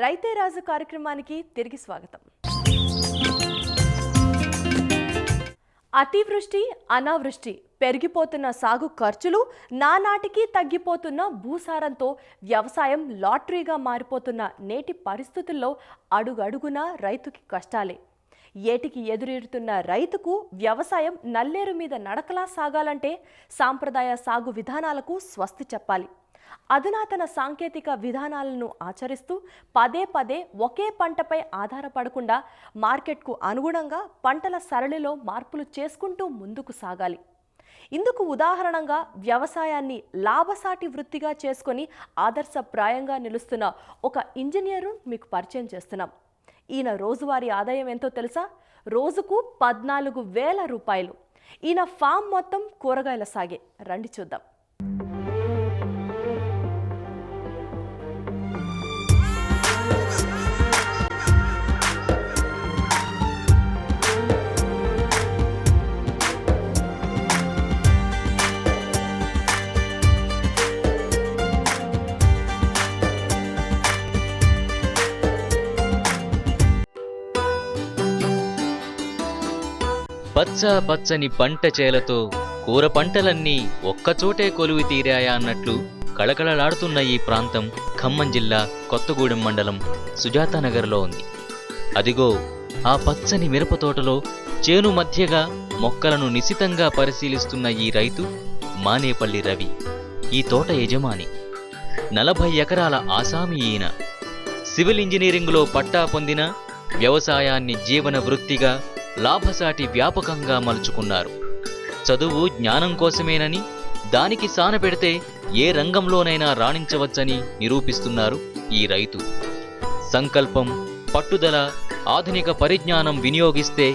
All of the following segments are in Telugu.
రైతే రాజు కార్యక్రమానికి తిరిగి స్వాగతం. అతివృష్టి, అనావృష్టి, పెరిగిపోతున్న సాగు ఖర్చులు, నానాటికి తగ్గిపోతున్న భూసారంతో వ్యవసాయం లాటరీగా మారిపోతున్న నేటి పరిస్థితుల్లో అడుగడుగునా రైతుకి కష్టాలే. ఏటికి ఎదురెడుతున్న రైతుకు వ్యవసాయం నల్లేరు మీద నడకలా సాగాలంటే సాంప్రదాయ సాగు విధానాలకు స్వస్తి చెప్పాలి. అధునాతన సాంకేతిక విధానాలను ఆచరిస్తూ పదే పదే ఒకే పంటపై ఆధారపడకుండా మార్కెట్కు అనుగుణంగా పంటల సరళిలో మార్పులు చేసుకుంటూ ముందుకు సాగాలి. ఇందుకు ఉదాహరణగా వ్యవసాయాన్ని లాభసాటి వృత్తిగా చేసుకొని ఆదర్శప్రాయంగా నిలుస్తున్న ఒక ఇంజనీరు మీకు పరిచయం చేస్తున్నాం. ఈయన రోజువారీ ఆదాయం ఎంతో తెలుసా? రోజుకు 14,000 రూపాయలు. ఈయన ఫామ్ మొత్తం కూరగాయల సాగే. రండి చూద్దాం. పచ్చ పచ్చని పంట చేలతో కూర పంటలన్నీ ఒక్కచోటే కొలువి తీరాయా అన్నట్లు కళకళలాడుతున్న ఈ ప్రాంతం ఖమ్మం జిల్లా కొత్తగూడెం మండలం సుజాతానగర్లో ఉంది. అదిగో ఆ పచ్చని మిరప తోటలో చేను మధ్యగా మొక్కలను నిశితంగా పరిశీలిస్తున్న ఈ రైతు మానేపల్లి రవి. ఈ తోట యజమాని. 40 ఎకరాల ఆసామి ఈయన. సివిల్ ఇంజనీరింగ్లో పట్టా పొందిన వ్యవసాయాన్ని జీవన వృత్తిగా లాభసాటి వ్యాపకంగా మలుచుకున్నారు. చదువు జ్ఞానం కోసమేనని, దానికి సానపెడితే ఏ రంగంలోనైనా రాణించవచ్చని నిరూపిస్తున్నారు ఈ రైతు. సంకల్పం, పట్టుదల, ఆధునిక పరిజ్ఞానం వినియోగిస్తే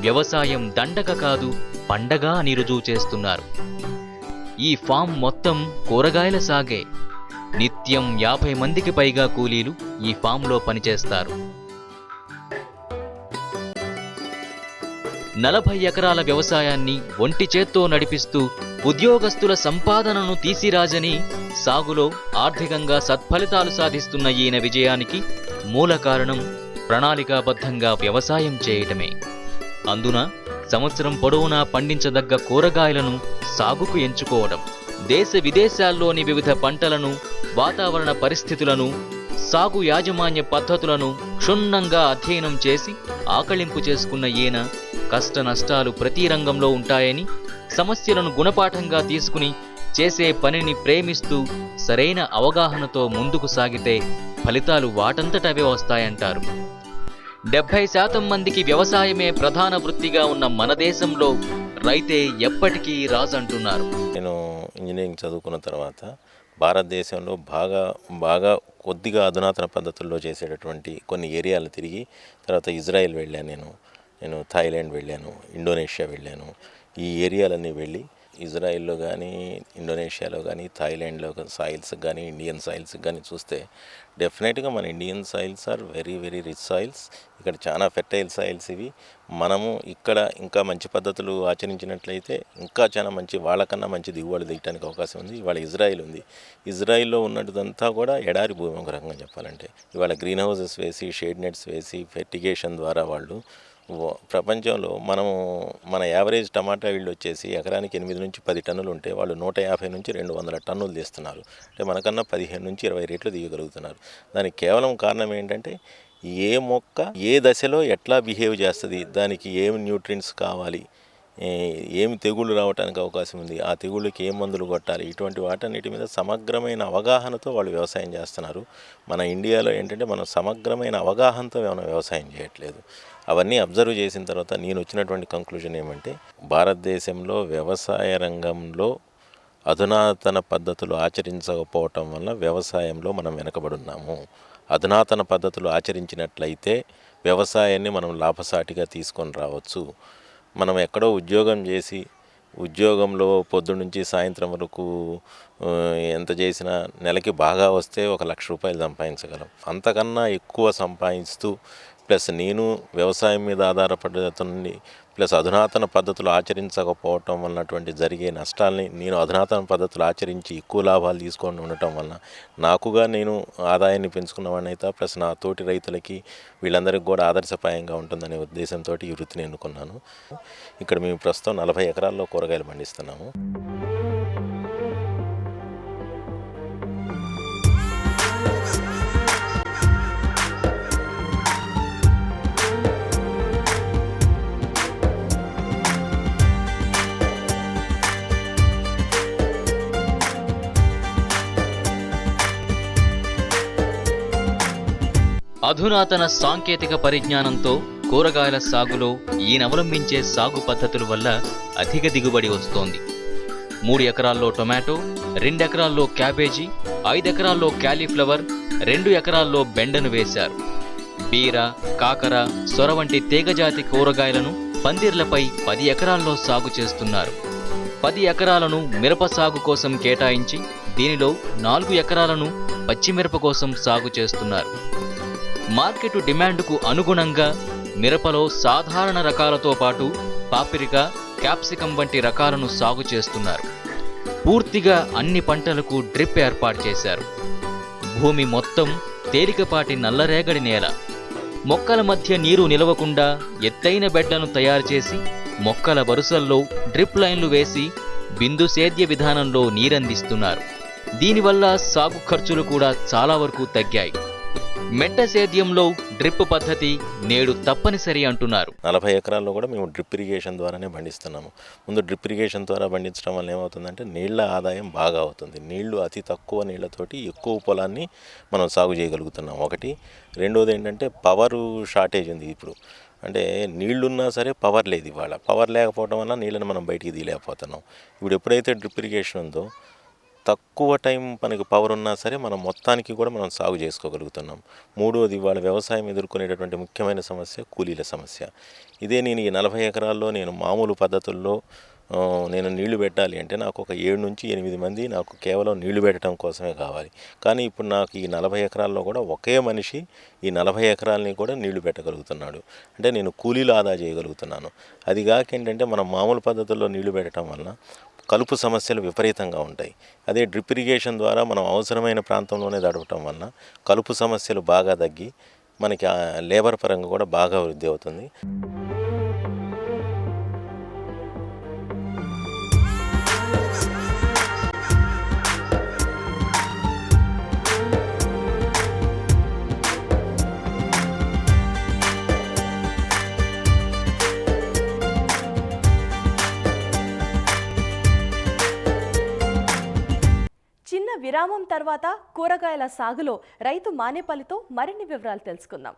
వ్యవసాయం దండక కాదు పండగ అని రుజువు చేస్తున్నారు. ఈ ఫామ్ మొత్తం కూరగాయల సాగే. నిత్యం 50 మందికి పైగా కూలీలు ఈ ఫామ్లో పనిచేస్తారు. 40 ఎకరాల వ్యవసాయాన్ని ఒంటి చేత్తో నడిపిస్తూ ఉద్యోగస్తుల సంపాదనను తీసిరాజని సాగులో ఆర్థికంగా సత్ఫలితాలు సాధిస్తున్న ఈయన విజయానికి మూల కారణం ప్రణాళికాబద్ధంగా వ్యవసాయం చేయటమే. అందున సంవత్సరం పొడవునా పండించదగ్గ కూరగాయలను సాగుకు ఎంచుకోవడం, దేశ విదేశాల్లోని వివిధ పంటలను, వాతావరణ పరిస్థితులను, సాగు యాజమాన్య పద్ధతులను క్షుణ్ణంగా అధ్యయనం చేసి ఆకళింపు చేసుకున్న ఈయన కష్ట నష్టాలు ప్రతి రంగంలో ఉంటాయని, సమస్యలను గుణపాఠంగా తీసుకుని చేసే పనిని ప్రేమిస్తూ సరైన అవగాహనతో ముందుకు సాగితే ఫలితాలు వాటంతటవే వస్తాయంటారు. 70% మందికి వ్యవసాయమే ప్రధాన వృత్తిగా ఉన్న మన దేశంలో రైతే ఎప్పటికీ రాజు అంటున్నారు. నేను ఇంజనీరింగ్ చదువుకున్న తర్వాత భారతదేశంలో బాగా కొద్దిగా అధునాతన పద్ధతుల్లో చేసేటటువంటి కొన్ని ఏరియాలు తిరిగి తర్వాత ఇజ్రాయెల్ వెళ్ళాను, నేను థాయిలాండ్ వెళ్ళాను, ఇండోనేషియా వెళ్ళాను. ఈ ఏరియాలన్నీ వెళ్ళి ఇజ్రాయెల్లో కానీ, ఇండోనేషియాలో కానీ, థాయిలాండ్లో సాయిల్స్ కానీ, ఇండియన్ సాయిల్స్ కానీ చూస్తే డెఫినెట్గా మన Indian soils are very very rich soils. ఇక్కడ చాలా ఫెర్టైల్ సాయిల్స్ ఇవి. మనము ఇక్కడ ఇంకా మంచి పద్ధతులు ఆచరించినట్లయితే ఇంకా చాలా మంచి, వాళ్ళకన్నా మంచి దిగుబడి దిగడానికి అవకాశం ఉంది. ఇవాళ ఇజ్రాయిల్ ఉంది. ఇజ్రాయిల్లో ఉన్నదంతా కూడా ఎడారి భూమి ఒక రకంగా చెప్పాలంటే. ఇవాళ గ్రీన్ హౌసెస్ వేసి, షేడ్ నెట్స్ వేసి, ఫెర్టిగేషన్ ద్వారా వాళ్ళు ప్రపంచంలో మన యావరేజ్ టమాటా వీళ్ళు వచ్చేసి ఎకరానికి 8 నుంచి 10 టన్నులు ఉంటే వాళ్ళు 150 నుంచి 200 టన్నులు తీస్తున్నారు. అంటే మనకన్నా 15 నుంచి 20 రెట్లు దిగగలుగుతున్నారు. దానికి కేవలం కారణం ఏంటంటే ఏ మొక్క ఏ దశలో ఎట్లా బిహేవ్ చేస్తుంది, దానికి ఏమి న్యూట్రియంట్స్ కావాలి, ఏమి తెగుళ్ళు రావడానికి అవకాశం ఉంది, ఆ తెగుళ్ళకి ఏ మందులు కొట్టాలి, ఇటువంటి వాటన్నిటి మీద సమగ్రమైన అవగాహనతో వాళ్ళు వ్యవసాయం చేస్తున్నారు. మన ఇండియాలో ఏంటంటే మనం సమగ్రమైన అవగాహనతో మనం వ్యవసాయం చేయట్లేదు. అవన్నీ అబ్జర్వ్ చేసిన తర్వాత నేను వచ్చినటువంటి కంక్లూజన్ ఏమంటే, భారతదేశంలో వ్యవసాయ రంగంలో అధునాతన పద్ధతులు ఆచరించకపోవటం వల్ల వ్యవసాయంలో మనం వెనకబడున్నాము. అధునాతన పద్ధతులు ఆచరించినట్లయితే వ్యవసాయాన్ని మనం లాభసాటిగా తీసుకొని రావచ్చు. మనం ఎక్కడో ఉద్యోగం చేసి, ఉద్యోగంలో పొద్దున్నుంచి సాయంత్రం వరకు ఎంత చేసినా నెలకి బాగా వస్తే 1,00,000 రూపాయలు సంపాదించగలం. అంతకన్నా ఎక్కువ సంపాదిస్తూ ప్లస్ నేను వ్యవసాయం మీద ఆధారపడుతుంది, ప్లస్ అధునాతన పద్ధతులు ఆచరించకపోవటం వలనటువంటి జరిగే నష్టాలని నేను అధునాతన పద్ధతులు ఆచరించి ఎక్కువ లాభాలు తీసుకొని ఉండటం వలన నాకుగా నేను ఆదాయాన్ని పెంచుకున్నవాడిని అయితే, ప్లస్ నా తోటి రైతులకి వీళ్ళందరికీ కూడా ఆదర్శప్రాయంగా ఉంటుందనే ఉద్దేశంతో ఈ వృత్తిని ఎన్నుకున్నాను. ఇక్కడ మేము ప్రస్తుతం 40 ఎకరాల్లో కూరగాయలు పండిస్తున్నాము. అధునాతన సాంకేతిక పరిజ్ఞానంతో కూరగాయల సాగులో ఈయనవలంబించే సాగు పద్ధతుల వల్ల అధిక దిగుబడి వస్తోంది. 3 ఎకరాల్లో టొమాటో, 2 ఎకరాల్లో క్యాబేజీ, 5 ఎకరాల్లో క్యాలీఫ్లవర్, 2 ఎకరాల్లో బెండను వేశారు. బీర, కాకర, సొర వంటి తీగజాతి కూరగాయలను పందిర్లపై 10 ఎకరాల్లో సాగు చేస్తున్నారు. 10 ఎకరాలను మిరప సాగు కోసం కేటాయించి దీనిలో 4 ఎకరాలను పచ్చిమిరప కోసం సాగు చేస్తున్నారు. మార్కెట్ డిమాండ్కు అనుగుణంగా మిరపలో సాధారణ రకాలతో పాటు పాప్రికా, క్యాప్సికం వంటి రకాలను సాగు చేస్తున్నారు. పూర్తిగా అన్ని పంటలకు డ్రిప్ ఏర్పాటు చేశారు. భూమి మొత్తం తేలికపాటి నల్లరేగడి నేల. మొక్కల మధ్య నీరు నిలవకుండా ఎత్తైన బెడ్లను తయారు చేసి మొక్కల వరుసల్లో డ్రిప్ లైన్లు వేసి బిందు సేద్య విధానంలో నీరందిస్తున్నారు. దీనివల్ల సాగు ఖర్చులు కూడా చాలా వరకు తగ్గాయి. మెట్ట సేద్యంలో డ్రిప్ పద్ధతి నేడు తప్పనిసరి అంటున్నారు. 40 ఎకరాల్లో కూడా మేము డ్రిప్ ఇరిగేషన్ ద్వారానే పండిస్తున్నాము. ముందు డ్రిప్ ఇరిగేషన్ ద్వారా పండించడం వల్ల ఏమవుతుందంటే నీళ్ల ఆదాయం బాగా అవుతుంది. నీళ్లు అతి తక్కువ నీళ్లతోటి ఎక్కువ పొలాన్ని మనం సాగు చేయగలుగుతున్నాం. ఒకటి. రెండోది ఏంటంటే పవరు షార్టేజ్ ఉంది ఇప్పుడు. అంటే నీళ్లున్నా సరే పవర్ లేదు ఇవాళ. పవర్ లేకపోవడం వల్ల నీళ్ళని మనం బయటికి తీయలేకపోతున్నాం. ఇప్పుడు ఎప్పుడైతే డ్రిప్ ఇరిగేషన్ ఉందో తక్కువ టైం మనకి పవర్ ఉన్నా సరే మనం మొత్తానికి కూడా మనం సాగు చేసుకోగలుగుతున్నాం. మూడోది ఇవాళ వ్యవసాయం ఎదుర్కొనేటటువంటి ముఖ్యమైన సమస్య కూలీల సమస్య. ఇదే నేను ఈ 40 ఎకరాల్లో నేను మామూలు పద్ధతుల్లో నేను నీళ్లు పెట్టాలి అంటే నాకు ఒక 7 నుంచి 8 మంది నాకు కేవలం నీళ్లు పెట్టడం కోసమే కావాలి. కానీ ఇప్పుడు నాకు ఈ 40 ఎకరాల్లో కూడా ఒకే మనిషి ఈ 40 ఎకరాలని కూడా నీళ్లు పెట్టగలుగుతున్నాడు. అంటే నేను కూలీలు ఆదా చేయగలుగుతున్నాను. అది కాక ఏంటంటే మనం మామూలు పద్ధతుల్లో నీళ్లు పెట్టడం వల్ల కలుపు సమస్యలు విపరీతంగా ఉంటాయి. అదే డ్రిప్ ఇరిగేషన్ ద్వారా మనం అవసరమైన ప్రాంతంలోనే తడపటం వల్ల కలుపు సమస్యలు బాగా తగ్గి మనకి లేబర్ పరంగా కూడా బాగా వృద్ధి అవుతుంది. చిన్న విరామం తర్వాత కూరగాయల సాగులో రైతు మానేపల్లితో మరిన్ని వివరాలు తెలుసుకుందాం.